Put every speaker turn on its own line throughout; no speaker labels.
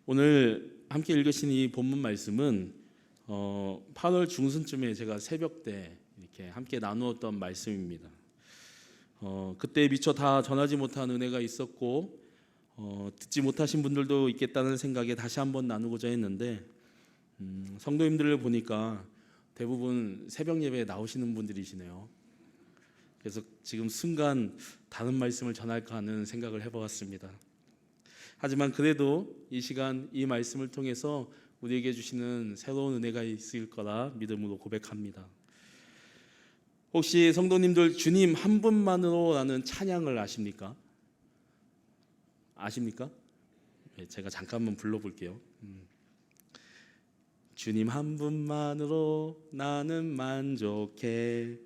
오늘 함께 읽으신 이 본문 말씀은 8월 중순쯤에 제가 새벽 때 이렇게 함께 나누었던 말씀입니다. 그때 미처 다 전하지 못한 은혜가 있었고 듣지 못하신 분들도 있겠다는 생각에 다시 한번 나누고자 했는데 성도님들을 보니까 대부분 새벽 예배에 나오시는 분들이시네요. 그래서 지금 순간 다른 말씀을 전할까 하는 생각을 해보았습니다. 하지만 그래도 이 시간 이 말씀을 통해서 우리에게 주시는 새로운 은혜가 있을 거라 믿음으로 고백합니다. 혹시 성도님들 주님 한 분만으로라는 찬양을 아십니까? 아십니까? 제가 잠깐만 불러볼게요. 주님 한 분만으로 나는 만족해,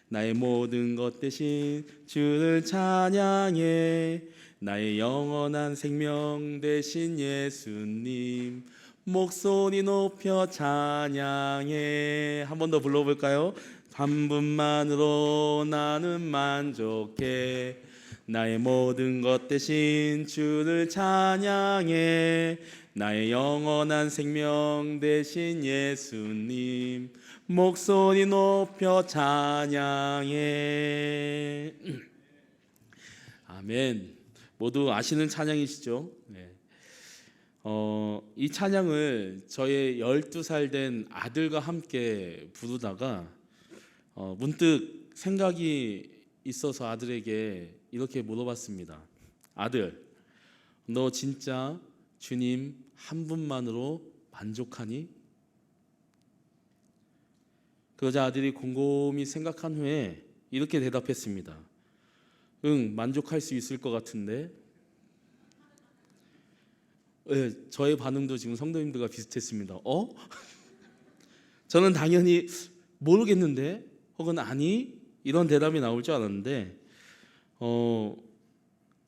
나의 모든 것 대신 주를 찬양해, 나의 영원한 생명 대신 예수님 목소리 높여 찬양해. 한 번 더 불러볼까요? 한 분만으로 나는 만족해, 나의 모든 것 대신 주를 찬양해, 나의 영원한 생명 대신 예수님 목소리 높여 찬양해. 아멘. 모두 아시는 찬양이시죠? 네. 이 찬양을 저의 12살 된 아들과 함께 부르다가 문득 생각이 있어서 아들에게 이렇게 물어봤습니다. 아들, 너 진짜 주님 한 분만으로 만족하니? 그러자 아들이 곰곰이 생각한 후에 이렇게 대답했습니다. 응, 만족할 수 있을 것 같은데. 네, 저의 반응도 지금 성도님들과 비슷했습니다. 저는 당연히 모르겠는데 혹은 아니 이런 대답이 나올 줄 알았는데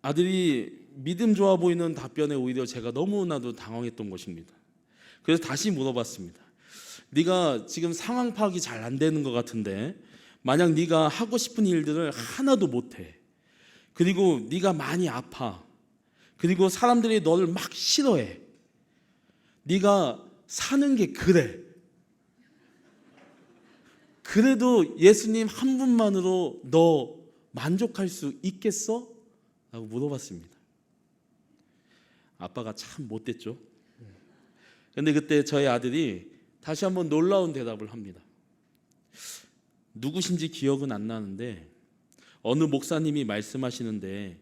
아들이 믿음 좋아 보이는 답변에 오히려 제가 너무나도 당황했던 것입니다. 그래서 다시 물어봤습니다. 네가 지금 상황 파악이 잘 안 되는 것 같은데 만약 네가 하고 싶은 일들을 하나도 못해, 그리고 네가 많이 아파, 그리고 사람들이 너를 막 싫어해, 네가 사는 게 그래, 그래도 예수님 한 분만으로 너 만족할 수 있겠어? 라고 물어봤습니다. 아빠가 참 못됐죠. 그런데 그때 저희 아들이 다시 한번 놀라운 대답을 합니다. 누구신지 기억은 안 나는데 어느 목사님이 말씀하시는데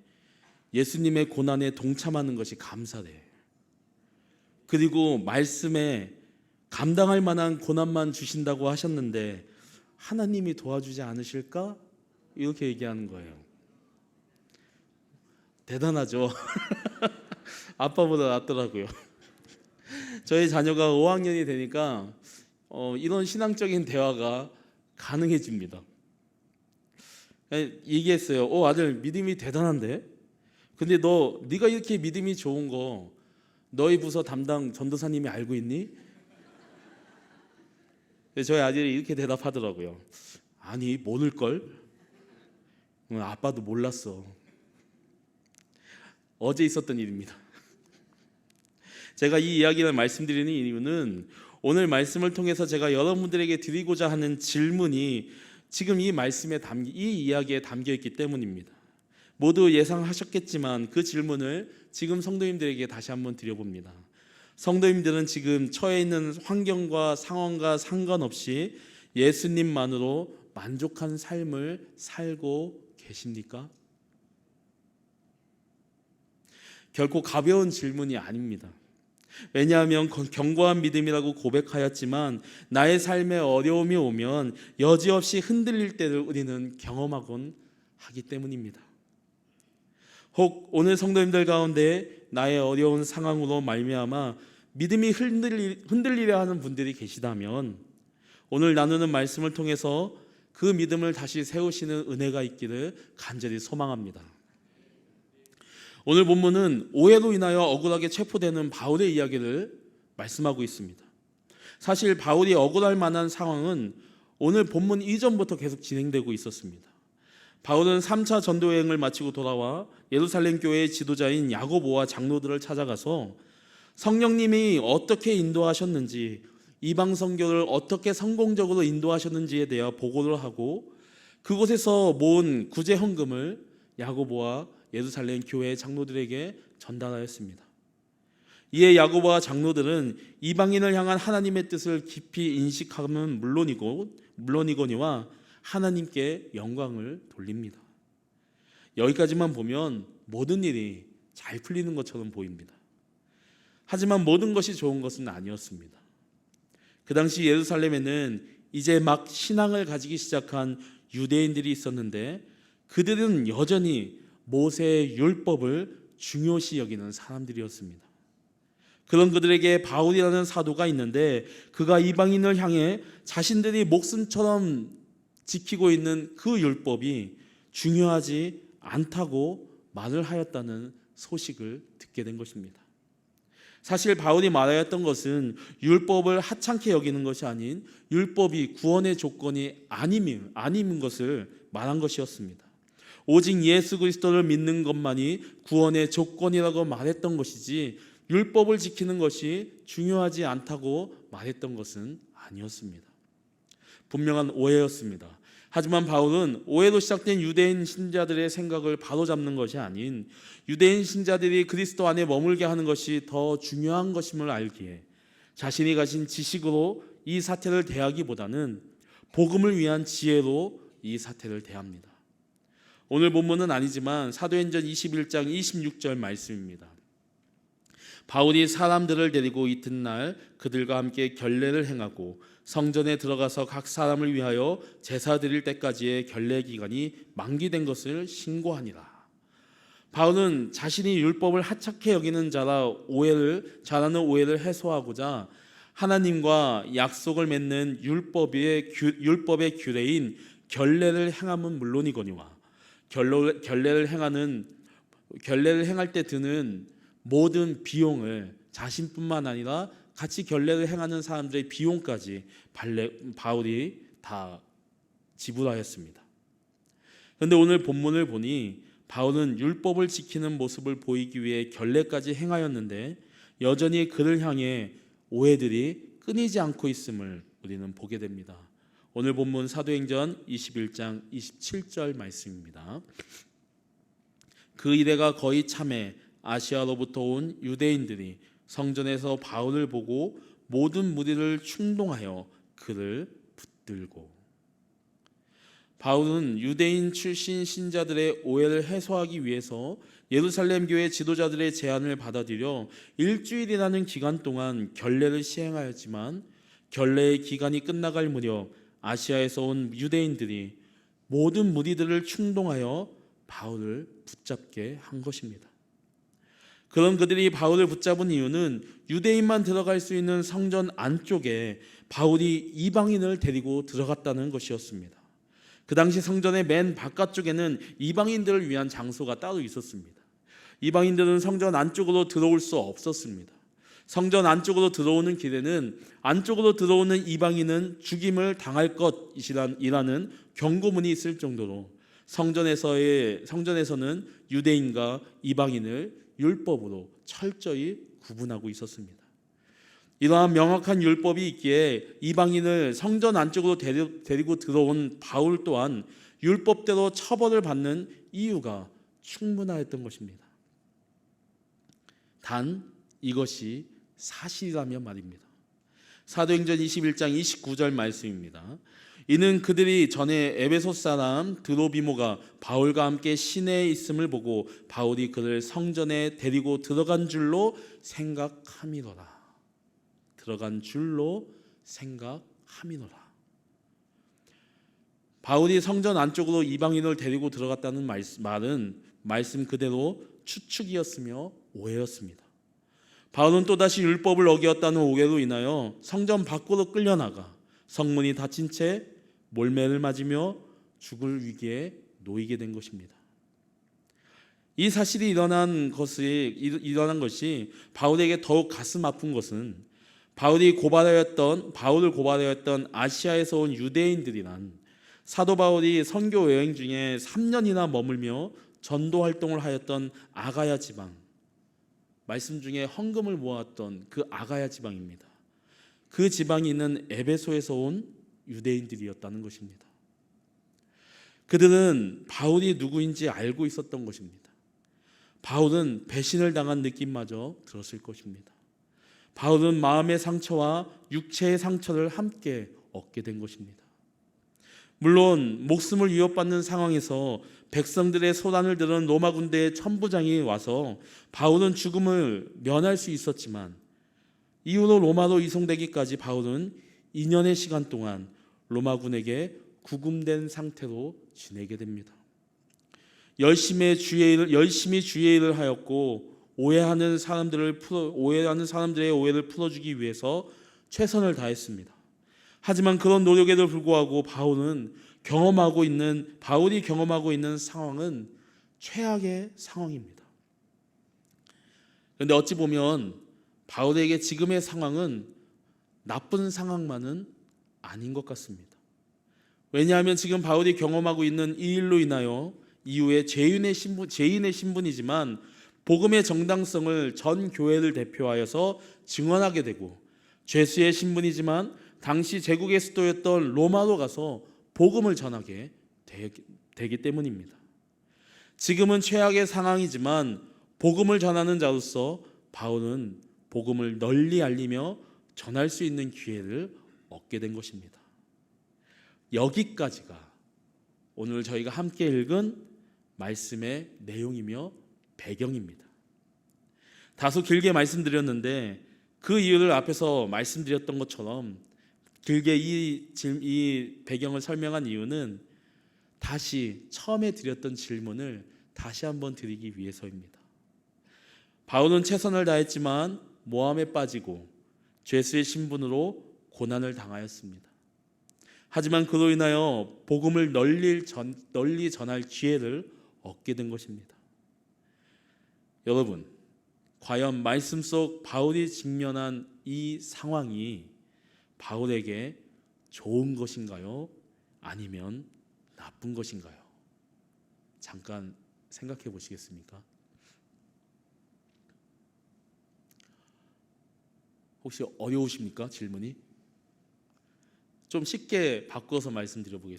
예수님의 고난에 동참하는 것이 감사래. 그리고 말씀에 감당할 만한 고난만 주신다고 하셨는데 하나님이 도와주지 않으실까? 이렇게 얘기하는 거예요. 대단하죠. 아빠보다 낫더라고요. 저희 자녀가 5학년이 되니까 이런 신앙적인 대화가 가능해집니다. 얘기했어요. 아들 믿음이 대단한데? 근데 네가 이렇게 믿음이 좋은 거 너희 부서 담당 전도사님이 알고 있니? 저희 아들이 이렇게 대답하더라고요. 아니 모를걸? 아빠도 몰랐어. 어제 있었던 일입니다. 제가 이 이야기를 말씀드리는 이유는 오늘 말씀을 통해서 제가 여러분들에게 드리고자 하는 질문이 지금 이 말씀에 이 이야기에 담겨 있기 때문입니다. 모두 예상하셨겠지만 그 질문을 지금 성도님들에게 다시 한번 드려봅니다. 성도님들은 지금 처해 있는 환경과 상황과 상관없이 예수님만으로 만족한 삶을 살고 계십니까? 결코 가벼운 질문이 아닙니다. 왜냐하면 견고한 믿음이라고 고백하였지만 나의 삶에 어려움이 오면 여지없이 흔들릴 때를 우리는 경험하곤 하기 때문입니다. 혹 오늘 성도님들 가운데 나의 어려운 상황으로 말미암아 믿음이 흔들리려 하는 분들이 계시다면 오늘 나누는 말씀을 통해서 그 믿음을 다시 세우시는 은혜가 있기를 간절히 소망합니다. 오늘 본문은 오해로 인하여 억울하게 체포되는 바울의 이야기를 말씀하고 있습니다. 사실 바울이 억울할 만한 상황은 오늘 본문 이전부터 계속 진행되고 있었습니다. 바울은 3차 전도 여행을 마치고 돌아와 예루살렘 교회의 지도자인 야고보와 장로들을 찾아가서 성령님이 어떻게 인도하셨는지, 이방 선교를 어떻게 성공적으로 인도하셨는지에 대해 보고를 하고 그곳에서 모은 구제 헌금을 야고보와 예루살렘 교회 장로들에게 전달하였습니다. 이에 야고보와 장로들은 이방인을 향한 하나님의 뜻을 깊이 인식하면 물론이거니와 하나님께 영광을 돌립니다. 여기까지만 보면 모든 일이 잘 풀리는 것처럼 보입니다. 하지만 모든 것이 좋은 것은 아니었습니다. 그 당시 예루살렘에는 이제 막 신앙을 가지기 시작한 유대인들이 있었는데 그들은 여전히 모세의 율법을 중요시 여기는 사람들이었습니다. 그런 그들에게 바울이라는 사도가 있는데 그가 이방인을 향해 자신들이 목숨처럼 지키고 있는 그 율법이 중요하지 않다고 말을 하였다는 소식을 듣게 된 것입니다. 사실 바울이 말하였던 것은 율법을 하찮게 여기는 것이 아닌 율법이 구원의 조건이 아닌 것을 말한 것이었습니다. 오직 예수 그리스도를 믿는 것만이 구원의 조건이라고 말했던 것이지 율법을 지키는 것이 중요하지 않다고 말했던 것은 아니었습니다. 분명한 오해였습니다. 하지만 바울은 오해로 시작된 유대인 신자들의 생각을 바로잡는 것이 아닌 유대인 신자들이 그리스도 안에 머물게 하는 것이 더 중요한 것임을 알기에 자신이 가진 지식으로 이 사태를 대하기보다는 복음을 위한 지혜로 이 사태를 대합니다. 오늘 본문은 아니지만 사도행전 21장 26절 말씀입니다. 바울이 사람들을 데리고 이튿날 그들과 함께 결례를 행하고 성전에 들어가서 각 사람을 위하여 제사 드릴 때까지의 결례 기간이 만기된 것을 신고하니라. 바울은 자신이 율법을 하찮게 여기는 자라는 오해를 해소하고자 하나님과 약속을 맺는 율법의 규례인 결례를 행함은 물론이거니와 결례를 행할 때 드는 모든 비용을 자신뿐만 아니라 같이 결례를 행하는 사람들의 비용까지 바울이 다 지불하였습니다. 그런데 오늘 본문을 보니 바울은 율법을 지키는 모습을 보이기 위해 결례까지 행하였는데 여전히 그를 향해 오해들이 끊이지 않고 있음을 우리는 보게 됩니다. 오늘 본문 사도행전 21장 27절 말씀입니다. 그 이래가 거의 참에 아시아로부터 온 유대인들이 성전에서 바울을 보고 모든 무리를 충동하여 그를 붙들고. 바울은 유대인 출신 신자들의 오해를 해소하기 위해서 예루살렘 교회 지도자들의 제안을 받아들여 일주일이라는 기간 동안 결례를 시행하였지만 결례의 기간이 끝나갈 무렵 아시아에서 온 유대인들이 모든 무리들을 충동하여 바울을 붙잡게 한 것입니다. 그런 그들이 바울을 붙잡은 이유는 유대인만 들어갈 수 있는 성전 안쪽에 바울이 이방인을 데리고 들어갔다는 것이었습니다. 그 당시 성전의 맨 바깥쪽에는 이방인들을 위한 장소가 따로 있었습니다. 이방인들은 성전 안쪽으로 들어올 수 없었습니다. 성전 안쪽으로 들어오는 길에는 안쪽으로 들어오는 이방인은 죽임을 당할 것이라는 경고문이 있을 정도로 성전에서는 유대인과 이방인을 율법으로 철저히 구분하고 있었습니다. 이러한 명확한 율법이 있기에 이방인을 성전 안쪽으로 데리고 들어온 바울 또한 율법대로 처벌을 받는 이유가 충분하였던 것입니다. 단 이것이 사실이라면 말입니다. 사도행전 21장 29절 말씀입니다. 이는 그들이 전에 에베소 사람 드로비모가 바울과 함께 시내에 있음을 보고 바울이 그를 성전에 데리고 들어간 줄로 생각함이로라. 바울이 성전 안쪽으로 이방인을 데리고 들어갔다는 말은 말씀 그대로 추측이었으며 오해였습니다. 바울은 또다시 율법을 어겼다는 오해로 인하여 성전 밖으로 끌려나가 성문이 닫힌 채 몰매를 맞으며 죽을 위기에 놓이게 된 것입니다. 이 사실이 일어난 것이 바울에게 더욱 가슴 아픈 것은 바울을 고발하였던 아시아에서 온 유대인들이란 사도 바울이 선교 여행 중에 3년이나 머물며 전도 활동을 하였던 아가야 지방, 말씀 중에 헌금을 모았던 그 아가야 지방입니다. 그 지방이 있는 에베소에서 온 유대인들이었다는 것입니다. 그들은 바울이 누구인지 알고 있었던 것입니다. 바울은 배신을 당한 느낌마저 들었을 것입니다. 바울은 마음의 상처와 육체의 상처를 함께 얻게 된 것입니다. 물론 목숨을 위협받는 상황에서 백성들의 소란을 들은 로마 군대의 천부장이 와서 바울은 죽음을 면할 수 있었지만 이후로 로마로 이송되기까지 바울은 2년의 시간 동안 로마군에게 구금된 상태로 지내게 됩니다. 열심히 주의 일을 하였고 오해하는 사람들의 오해를 풀어주기 위해서 최선을 다했습니다. 하지만 그런 노력에도 불구하고 바울이 경험하고 있는 상황은 최악의 상황입니다. 그런데 어찌 보면 바울에게 지금의 상황은 나쁜 상황만은 아닌 것 같습니다. 왜냐하면 지금 바울이 경험하고 있는 이 일로 인하여 이후에 죄인의 신분이지만 복음의 정당성을 전 교회를 대표하여서 증언하게 되고, 죄수의 신분이지만 당시 제국의 수도였던 로마로 가서 복음을 전하게 되기 때문입니다. 지금은 최악의 상황이지만 복음을 전하는 자로서 바울은 복음을 널리 알리며 전할 수 있는 기회를 얻게 된 것입니다. 여기까지가 오늘 저희가 함께 읽은 말씀의 내용이며 배경입니다. 다소 길게 말씀드렸는데 그 이유를 앞에서 말씀드렸던 것처럼 길게 이 배경을 설명한 이유는 다시 처음에 드렸던 질문을 다시 한번 드리기 위해서입니다. 바울은 최선을 다했지만 모함에 빠지고 죄수의 신분으로 고난을 당하였습니다. 하지만 그로 인하여 복음을 널리 전할 기회를 얻게 된 것입니다. 여러분, 과연 말씀 속 바울이 직면한 이 상황이 바울에게 좋은 것인가요? 아니면 나쁜 것인가요? 잠깐 생각해 보시겠습니까? 혹시 어려우십니까? 질문이? 좀 쉽게 바꿔서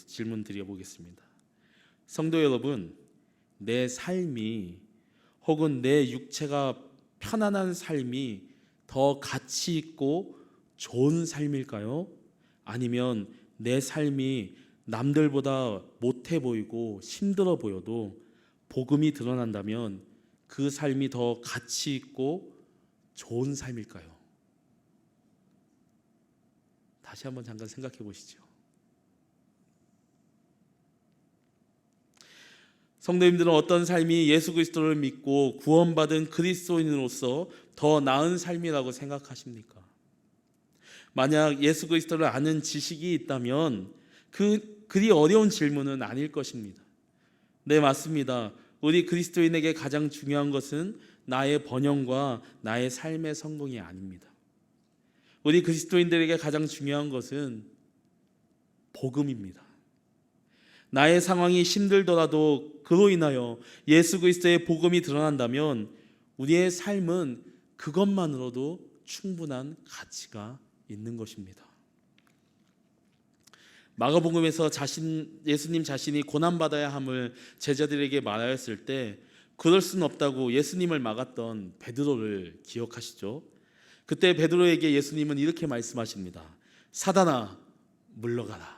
질문 드려보겠습니다. 성도 여러분, 내 삶이 혹은 내 육체가 편안한 삶이 더 가치 있고 좋은 삶일까요? 아니면 내 삶이 남들보다 못해 보이고 힘들어 보여도 복음이 드러난다면 그 삶이 더 가치 있고 좋은 삶일까요? 다시 한번 잠깐 생각해 보시죠. 성도님들은 어떤 삶이 예수 그리스도를 믿고 구원받은 그리스도인으로서 더 나은 삶이라고 생각하십니까? 만약 예수 그리스도를 아는 지식이 있다면 그리 어려운 질문은 아닐 것입니다. 네, 맞습니다. 우리 그리스도인에게 가장 중요한 것은 나의 번영과 나의 삶의 성공이 아닙니다. 우리 그리스도인들에게 가장 중요한 것은 복음입니다. 나의 상황이 힘들더라도 그로 인하여 예수 그리스도의 복음이 드러난다면 우리의 삶은 그것만으로도 충분한 가치가 있는 것입니다. 마가복음에서 예수님 자신이 고난받아야 함을 제자들에게 말하였을 때 그럴 수는 없다고 예수님을 막았던 베드로를 기억하시죠? 그때 베드로에게 예수님은 이렇게 말씀하십니다. 사단아, 물러가라.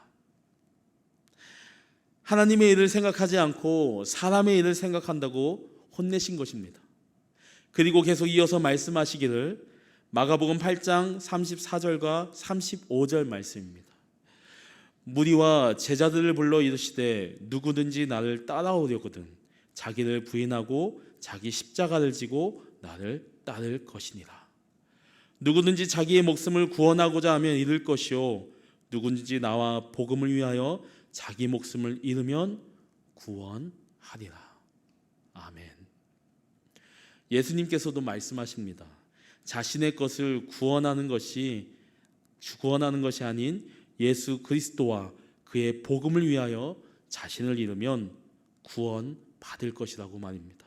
하나님의 일을 생각하지 않고 사람의 일을 생각한다고 혼내신 것입니다. 그리고 계속 이어서 말씀하시기를 마가복음 8장 34절과 35절 말씀입니다. 무리와 제자들을 불러 이르시되 누구든지 나를 따라오려거든 자기를 부인하고 자기 십자가를 지고 나를 따를 것이니라. 누구든지 자기의 목숨을 구원하고자 하면 잃을 것이요 누구든지 나와 복음을 위하여 자기 목숨을 잃으면 구원하리라. 아멘. 예수님께서도 말씀하십니다. 자신의 것을 구원하는 것이 아닌 예수 그리스도와 그의 복음을 위하여 자신을 잃으면 구원받을 것이라고 말입니다.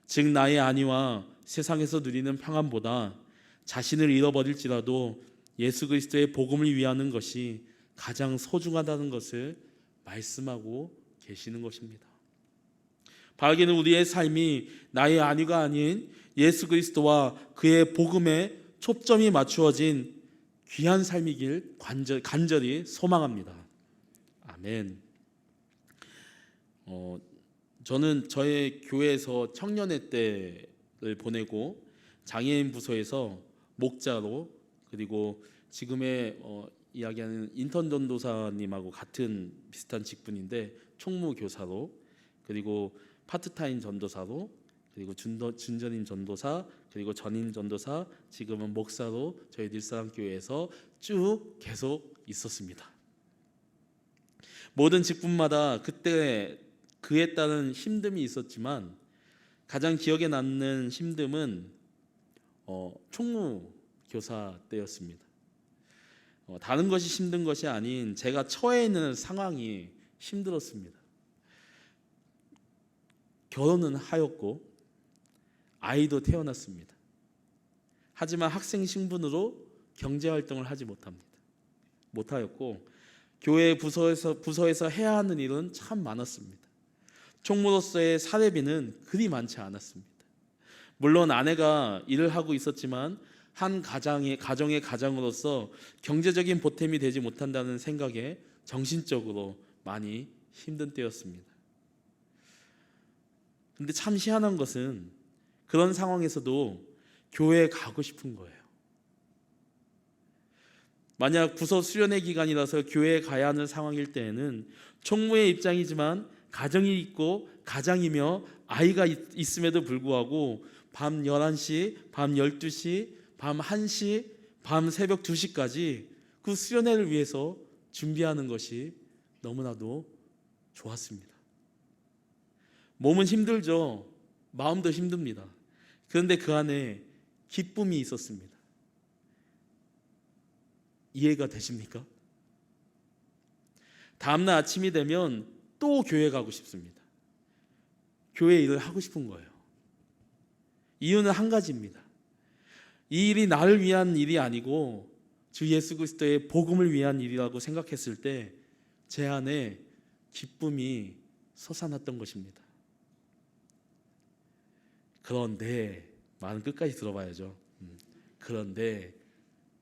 즉 나의 안위와 세상에서 누리는 평안보다 자신을 잃어버릴지라도 예수 그리스도의 복음을 위하는 것이 가장 소중하다는 것을 말씀하고 계시는 것입니다. 바울에게는 우리의 삶이 나의 안위가 아닌 예수 그리스도와 그의 복음에 초점이 맞추어진 귀한 삶이길 간절히 소망합니다. 아멘. 저는 저의 교회에서 청년회 때를 보내고 장애인 부서에서 목자로, 그리고 지금의 이야기하는 인턴 전도사님하고 같은 비슷한 직분인데 총무교사로, 그리고 파트타임 전도사로, 그리고 준전임 전도사, 그리고 전임 전도사, 지금은 목사로 저희 늘사랑교회에서 쭉 계속 있었습니다. 모든 직분마다 그때 그에 따른 힘듦이 있었지만 가장 기억에 남는 힘듦은 총무교사 때였습니다. 다른 것이 힘든 것이 아닌 제가 처해 있는 상황이 힘들었습니다. 결혼은 하였고 아이도 태어났습니다. 하지만 학생 신분으로 경제활동을 하지 못하였고 교회 부서에서 해야 하는 일은 참 많았습니다. 총무로서의 사례비는 그리 많지 않았습니다. 물론 아내가 일을 하고 있었지만 한 가정의 가장으로서 경제적인 보탬이 되지 못한다는 생각에 정신적으로 많이 힘든 때였습니다. 근데 참 희한한 것은 그런 상황에서도 교회에 가고 싶은 거예요. 만약 부서 수련회 기간이라서 교회에 가야 하는 상황일 때에는 총무의 입장이지만 가정이 있고 가장이며 아이가 있음에도 불구하고 밤 11시, 밤 12시, 밤 1시, 밤 새벽 2시까지 그 수련회를 위해서 준비하는 것이 너무나도 좋았습니다. 몸은 힘들죠. 마음도 힘듭니다. 그런데 그 안에 기쁨이 있었습니다. 이해가 되십니까? 다음날 아침이 되면 또 교회 가고 싶습니다. 교회 일을 하고 싶은 거예요. 이유는 한 가지입니다. 이 일이 나를 위한 일이 아니고 주 예수 그리스도의 복음을 위한 일이라고 생각했을 때 제 안에 기쁨이 솟아났던 것입니다. 그런데 말은 끝까지 들어봐야죠. 그런데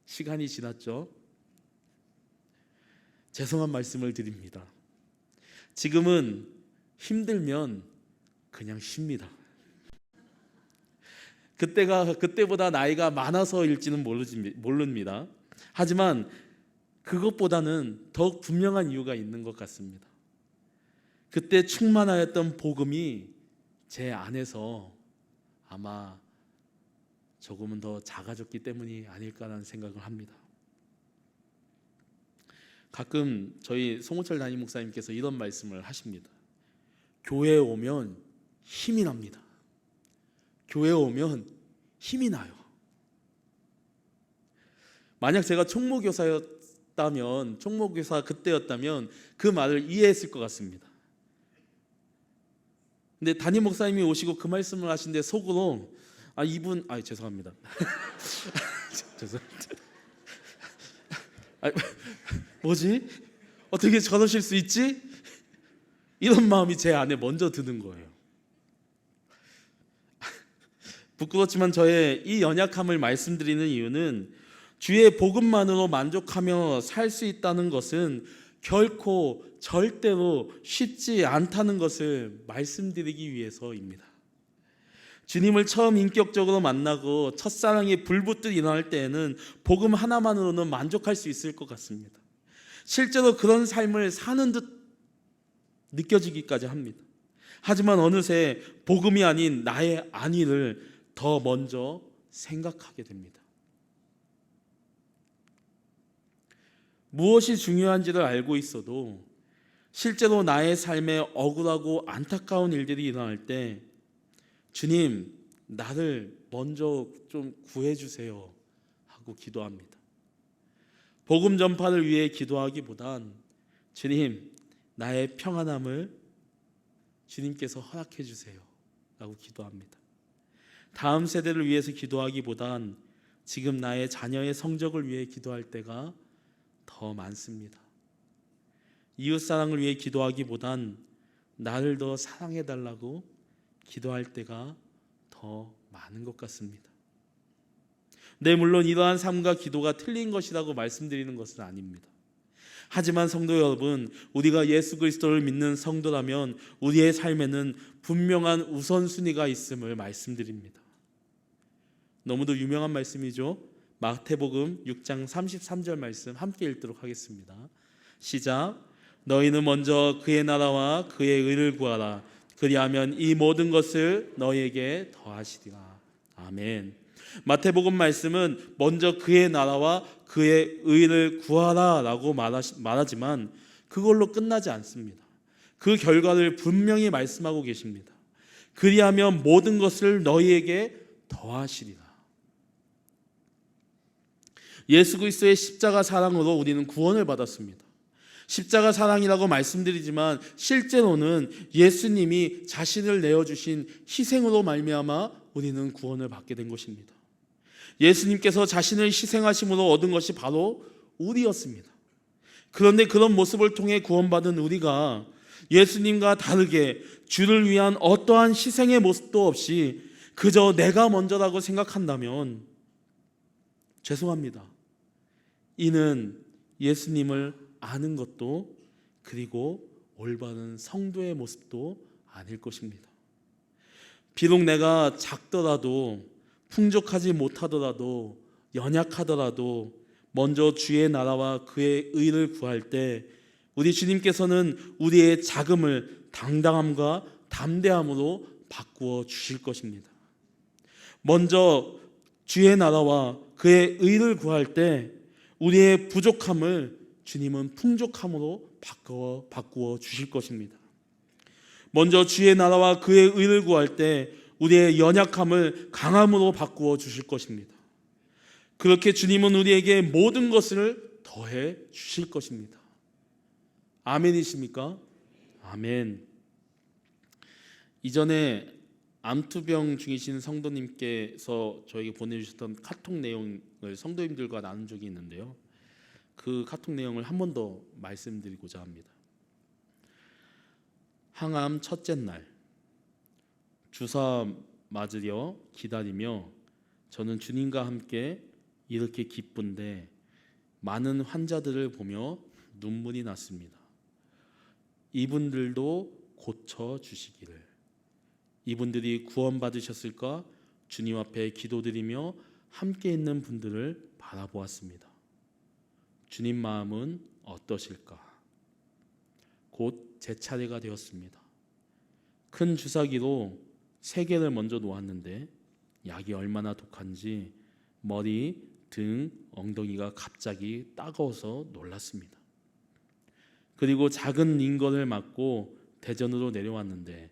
시간이 지났죠. 죄송한 말씀을 드립니다. 지금은 힘들면 그냥 쉽니다. 그때보다 나이가 많아서일지는 모릅니다. 하지만 그것보다는 더욱 분명한 이유가 있는 것 같습니다. 그때 충만하였던 복음이 제 안에서 아마 조금은 더 작아졌기 때문이 아닐까라는 생각을 합니다. 가끔 저희 송호철 담임 목사님께서 이런 말씀을 하십니다. 교회에 오면 힘이 납니다. 교회에 오면 힘이 나요. 만약 제가 총무교사 그때였다면 그 말을 이해했을 것 같습니다. 근데 담임 목사님이 오시고 그 말씀을 하신데 속으로 죄송합니다. 죄송합니다. 뭐지? 어떻게 저러실 수 있지? 이런 마음이 제 안에 먼저 드는 거예요. 부끄럽지만 저의 이 연약함을 말씀드리는 이유는 주의 복음만으로 만족하며 살 수 있다는 것은 결코 절대로 쉽지 않다는 것을 말씀드리기 위해서입니다. 주님을 처음 인격적으로 만나고 첫사랑이 불붙듯 일어날 때에는 복음 하나만으로는 만족할 수 있을 것 같습니다. 실제로 그런 삶을 사는 듯 느껴지기까지 합니다. 하지만 어느새 복음이 아닌 나의 안위를 더 먼저 생각하게 됩니다. 무엇이 중요한지를 알고 있어도 실제로 나의 삶에 억울하고 안타까운 일들이 일어날 때 주님, 나를 먼저 좀 구해주세요 하고 기도합니다. 복음 전파를 위해 기도하기보단 주님, 나의 평안함을 주님께서 허락해 주세요 라고 기도합니다. 다음 세대를 위해서 기도하기보단 지금 나의 자녀의 성적을 위해 기도할 때가 더 많습니다. 이웃사랑을 위해 기도하기보단 나를 더 사랑해달라고 기도할 때가 더 많은 것 같습니다. 네, 물론 이러한 삶과 기도가 틀린 것이라고 말씀드리는 것은 아닙니다. 하지만 성도 여러분, 우리가 예수 그리스도를 믿는 성도라면 우리의 삶에는 분명한 우선순위가 있음을 말씀드립니다. 너무도 유명한 말씀이죠. 마태복음 6장 33절 말씀 함께 읽도록 하겠습니다. 시작. 너희는 먼저 그의 나라와 그의 의를 구하라. 그리하면 이 모든 것을 너희에게 더하시리라. 아멘. 마태복음 말씀은 먼저 그의 나라와 그의 의를 구하라 라고 말하지만 그걸로 끝나지 않습니다. 그 결과를 분명히 말씀하고 계십니다. 그리하면 모든 것을 너희에게 더하시리라. 예수 그리스도의 십자가 사랑으로 우리는 구원을 받았습니다. 십자가 사랑이라고 말씀드리지만 실제로는 예수님이 자신을 내어주신 희생으로 말미암아 우리는 구원을 받게 된 것입니다. 예수님께서 자신을 희생하심으로 얻은 것이 바로 우리였습니다. 그런데 그런 모습을 통해 구원받은 우리가 예수님과 다르게 주를 위한 어떠한 희생의 모습도 없이 그저 내가 먼저라고 생각한다면 죄송합니다. 이는 예수님을 아는 것도 그리고 올바른 성도의 모습도 아닐 것입니다. 비록 내가 작더라도 풍족하지 못하더라도 연약하더라도 먼저 주의 나라와 그의 의를 구할 때 우리 주님께서는 우리의 자금을 당당함과 담대함으로 바꾸어 주실 것입니다. 먼저 주의 나라와 그의 의를 구할 때 우리의 부족함을 주님은 풍족함으로 바꾸어 주실 것입니다. 먼저 주의 나라와 그의 의를 구할 때 우리의 연약함을 강함으로 바꾸어 주실 것입니다. 그렇게 주님은 우리에게 모든 것을 더해 주실 것입니다. 아멘이십니까? 아멘. 이전에 암투병 중이신 성도님께서 저에게 보내주셨던 카톡 내용을 성도님들과 나눈 적이 있는데요. 그 카톡 내용을 한 번 더 말씀드리고자 합니다. 항암 첫째 날 주사 맞으려 기다리며 저는 주님과 함께 이렇게 기쁜데 많은 환자들을 보며 눈물이 났습니다. 이분들도 고쳐주시기를. 이분들이 구원받으셨을까 주님 앞에 기도드리며 함께 있는 분들을 바라보았습니다. 주님 마음은 어떠실까? 곧 제 차례가 되었습니다. 큰 주사기로 3개를 먼저 놓았는데 약이 얼마나 독한지 머리, 등, 엉덩이가 갑자기 따가워서 놀랐습니다. 그리고 작은 링거를 맞고 대전으로 내려왔는데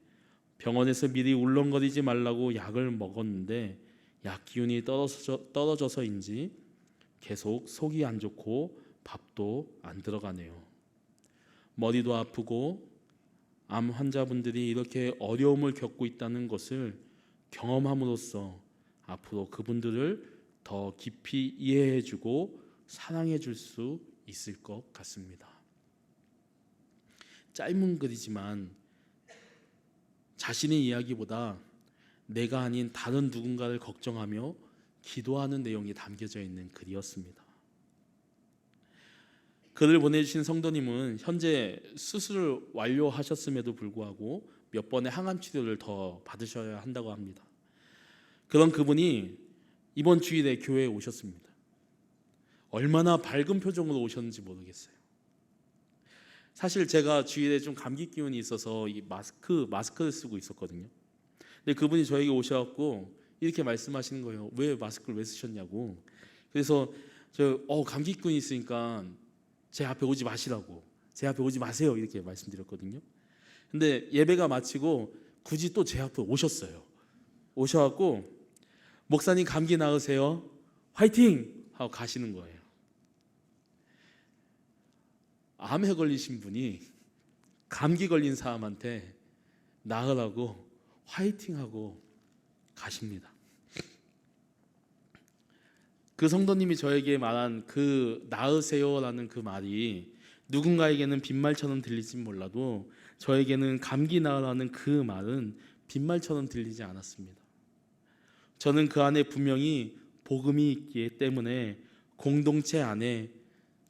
병원에서 미리 울렁거리지 말라고 약을 먹었는데 약 기운이 떨어져서인지 계속 속이 안 좋고 밥도 안 들어가네요. 머리도 아프고 암 환자분들이 이렇게 어려움을 겪고 있다는 것을 경험함으로써 앞으로 그분들을 더 깊이 이해해주고 사랑해줄 수 있을 것 같습니다. 짧은 글이지만 자신의 이야기보다 내가 아닌 다른 누군가를 걱정하며 기도하는 내용이 담겨져 있는 글이었습니다. 글을 보내주신 성도님은 현재 수술을 완료하셨음에도 불구하고 몇 번의 항암 치료를 더 받으셔야 한다고 합니다. 그런 그분이 이번 주일에 교회에 오셨습니다. 얼마나 밝은 표정으로 오셨는지 모르겠어요. 사실 제가 주일에 좀 감기 기운이 있어서 이 마스크를 쓰고 있었거든요. 근데 그분이 저에게 오셔갖고 이렇게 말씀하시는 거예요. 왜 마스크를 왜 쓰셨냐고. 그래서 감기 기운이 있으니까 제 앞에 오지 마시라고, 제 앞에 오지 마세요 이렇게 말씀드렸거든요. 근데 예배가 마치고 굳이 또 제 앞에 오셨어요. 오셔갖고 목사님 감기 나으세요? 화이팅! 하고 가시는 거예요. 암에 걸리신 분이 감기 걸린 사람한테 나으라고 화이팅하고 가십니다. 그 성도님이 저에게 말한 그 나으세요라는 그 말이 누군가에게는 빈말처럼 들리진 몰라도 저에게는 감기 나으라는 그 말은 빈말처럼 들리지 않았습니다. 저는 그 안에 분명히 복음이 있기 때문에 공동체 안에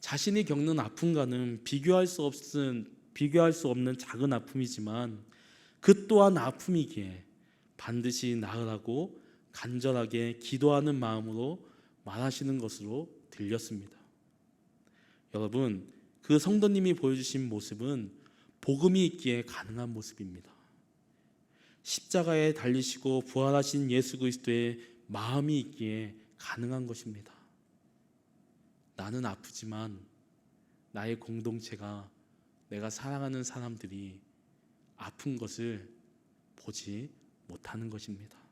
자신이 겪는 아픔과는 비교할 수 없는 작은 아픔이지만 그 또한 아픔이기에 반드시 나으라고 간절하게 기도하는 마음으로 말하시는 것으로 들렸습니다. 여러분, 그 성도님이 보여주신 모습은 복음이 있기에 가능한 모습입니다. 십자가에 달리시고 부활하신 예수 그리스도의 마음이 있기에 가능한 것입니다. 나는 아프지만 나의 공동체가, 내가 사랑하는 사람들이 아픈 것을 보지 못하는 것입니다.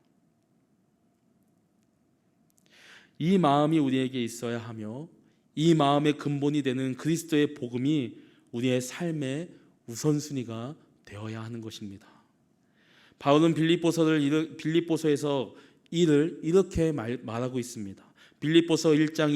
이 마음이 우리에게 있어야 하며 이 마음의 근본이 되는 그리스도의 복음이 우리의 삶의 우선순위가 되어야 하는 것입니다. 바울은 빌립보서에서 이를 이렇게 말하고 있습니다. 빌립보서 1장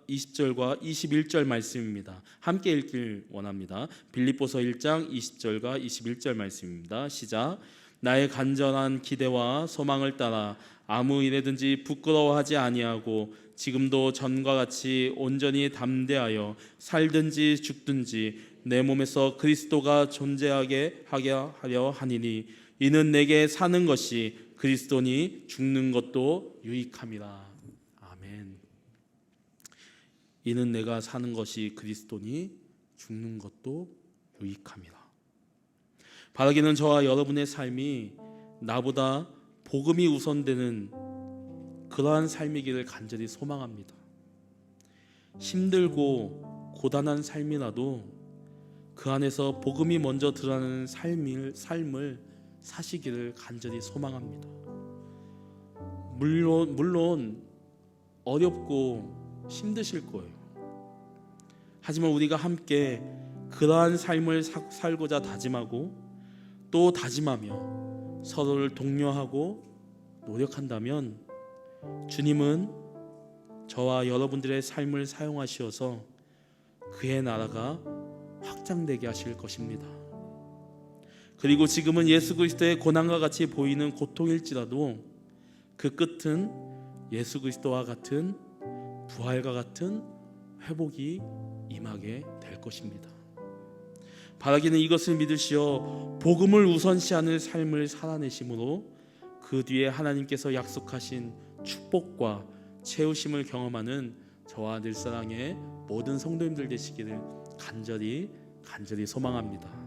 20절과 21절 말씀입니다. 함께 읽길 원합니다. 빌립보서 1장 20절과 21절 말씀입니다. 시작. 나의 간절한 기대와 소망을 따라 아무 일에든지 부끄러워하지 아니하고 지금도 전과 같이 온전히 담대하여 살든지 죽든지 내 몸에서 그리스도가 존재하게 하려 하니니 이는 내게 사는 것이 그리스도니 죽는 것도 유익함이라. 아멘. 이는 내가 사는 것이 그리스도니 죽는 것도 유익함이라. 바라기는 저와 여러분의 삶이 나보다 복음이 우선되는 그러한 삶이기를 간절히 소망합니다. 힘들고 고단한 삶이라도 그 안에서 복음이 먼저 드러나는 삶을 사시기를 간절히 소망합니다. 물론 어렵고 힘드실 거예요. 하지만 우리가 함께 그러한 삶을 살고자 다짐하고 또 다짐하며 서로를 독려하고 노력한다면 주님은 저와 여러분들의 삶을 사용하시어서 그의 나라가 확장되게 하실 것입니다. 그리고 지금은 예수 그리스도의 고난과 같이 보이는 고통일지라도 그 끝은 예수 그리스도와 같은 부활과 같은 회복이 임하게 될 것입니다. 바라기는 이것을 믿으시어 복음을 우선시하는 삶을 살아내심으로 그 뒤에 하나님께서 약속하신 축복과 채우심을 경험하는 저와 늘사랑의 모든 성도님들 되시기를 간절히 소망합니다.